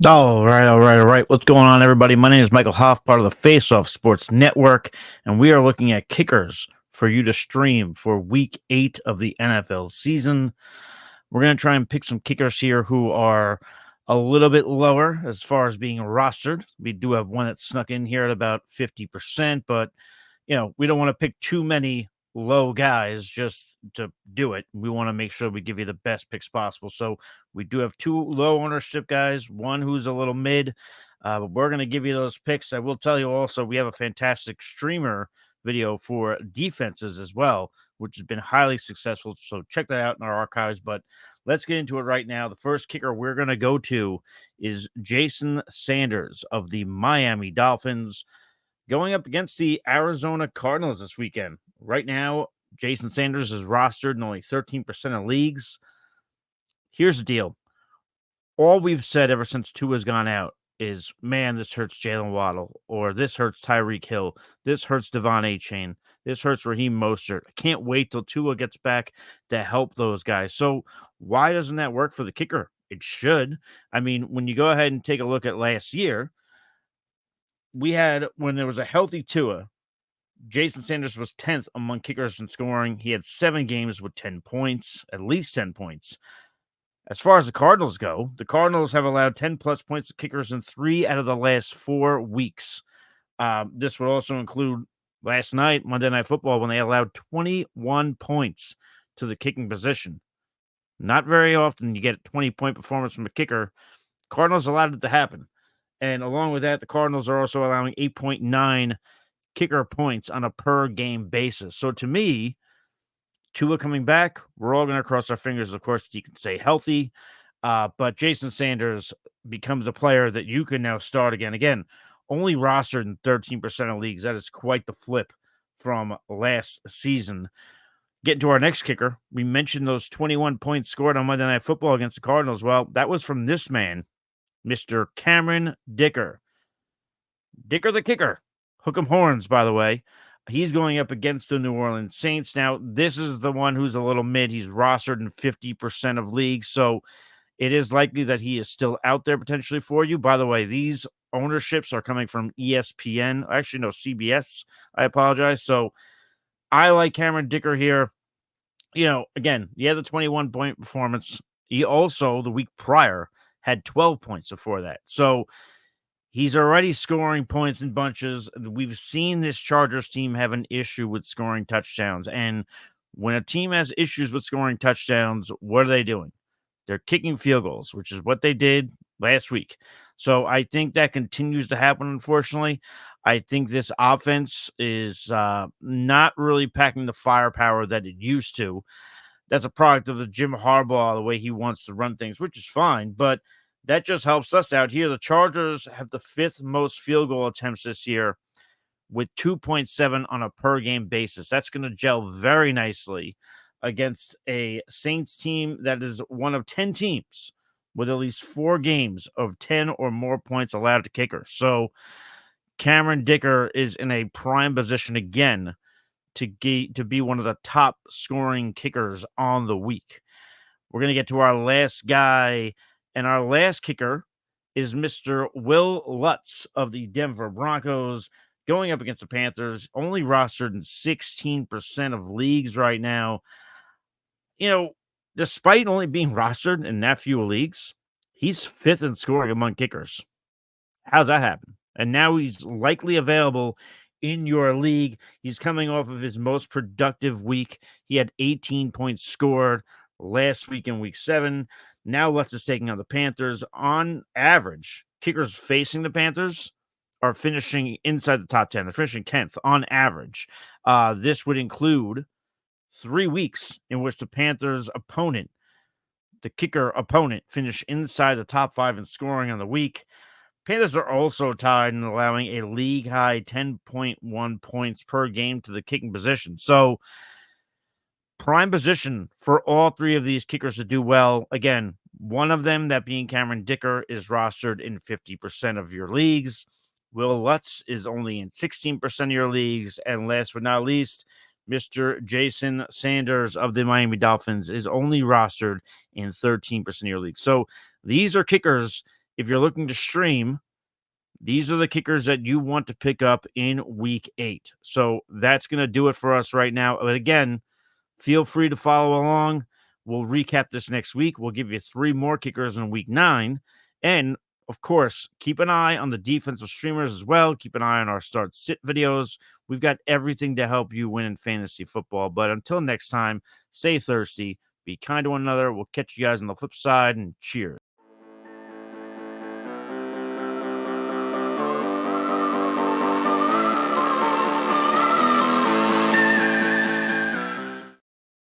All right. What's going on, everybody? My name is Michael Hoff, part of the Face Off Sports Network, and we are looking at kickers for you to stream for Week 8 of the NFL season. We're going to try and pick some kickers here who are a little bit lower as far as being rostered. We do have one that snuck in here at about 50%, but we don't want to pick too many low guys just to do it. We want to make sure we give you the best picks possible. So we do have two low ownership guys, one who's a little mid, but we're going to give you those picks. I will tell you also, we have a fantastic streamer video for defenses as well, which has been highly successful. So check that out in our archives. But let's get into it right now. The first kicker we're going to go to is Jason Sanders of the Miami Dolphins, going up against the Arizona Cardinals this weekend. Right now, Jason Sanders is rostered in only 13% of leagues. Here's the deal. All we've said ever since Tua's gone out is, man, this hurts Jalen Waddle, or this hurts Tyreek Hill, this hurts Devon Achane, this hurts Raheem Mostert. I can't wait till Tua gets back to help those guys. So why doesn't that work for the kicker? It should. I mean, when you go ahead and take a look at last year, we had, when there was a healthy Tua, Jason Sanders was 10th among kickers in scoring. He had 7 games with 10 points, at least 10 points. As far as the Cardinals go, the Cardinals have allowed 10-plus points to kickers in 3 out of the last 4 weeks. This would also include last night, Monday Night Football, when they allowed 21 points to the kicking position. Not very often you get a 20-point performance from a kicker. Cardinals allowed it to happen. And along with that, the Cardinals are also allowing 8.9 kicker points on a per-game basis. So to me, Tua coming back, we're all going to cross our fingers, of course, he can stay healthy. But Jason Sanders becomes a player that you can now start again. Again, only rostered in 13% of leagues. That is quite the flip from last season. Getting to our next kicker, we mentioned those 21 points scored on Monday Night Football against the Cardinals. Well, that was from this man, Mr. Cameron Dicker. Dicker the kicker. Hook 'em horns, by the way. He's going up against the New Orleans Saints. Now, this is the one who's a little mid. He's rostered in 50% of leagues, so it is likely that he is still out there potentially for you. By the way, these ownerships are coming from ESPN. Actually, no, CBS. I apologize. So I like Cameron Dicker here. Again, he had the 21-point performance. He also, the week prior, had 12 points before that. So he's already scoring points in bunches. We've seen this Chargers team have an issue with scoring touchdowns. And when a team has issues with scoring touchdowns, what are they doing? They're kicking field goals, which is what they did last week. So I think that continues to happen, unfortunately. I think this offense is not really packing the firepower that it used to. That's a product of the Jim Harbaugh, the way he wants to run things, which is fine. But that just helps us out here. The Chargers have the 5th most field goal attempts this year with 2.7 on a per game basis. That's going to gel very nicely against a Saints team that is one of 10 teams with at least 4 games of 10 or more points allowed to kickers. So Cameron Dicker is in a prime position again to be one of the top scoring kickers on the week. We're going to get to our last guy, and our last kicker is Mr. Will Lutz of the Denver Broncos, going up against the Panthers, only rostered in 16% of leagues right now. Despite only being rostered in that few leagues, he's 5th in scoring among kickers. How's that happen? And now he's likely available in your league. He's coming off of his most productive week. He had 18 points scored last week in week 7. Now Lutz is taking on the Panthers. On average, kickers facing the Panthers are finishing inside the top 10. They're finishing 10th on average. This would include 3 weeks in which the Panthers opponent, the kicker opponent, finished inside the top 5 in scoring on the week. Panthers are also tied in allowing a league-high 10.1 points per game to the kicking position. So, prime position for all 3 of these kickers to do well. Again, one of them, that being Cameron Dicker, is rostered in 50% of your leagues. Will Lutz is only in 16% of your leagues. And last but not least, Mr. Jason Sanders of the Miami Dolphins is only rostered in 13% of your leagues. So these are kickers if you're looking to stream, these are the kickers that you want to pick up in week 8. So that's going to do it for us right now. But again, feel free to follow along. We'll recap this next week. We'll give you 3 more kickers in week 9. And of course, keep an eye on the defensive streamers as well. Keep an eye on our start sit videos. We've got everything to help you win in fantasy football. But until next time, stay thirsty, be kind to one another. We'll catch you guys on the flip side, and cheers.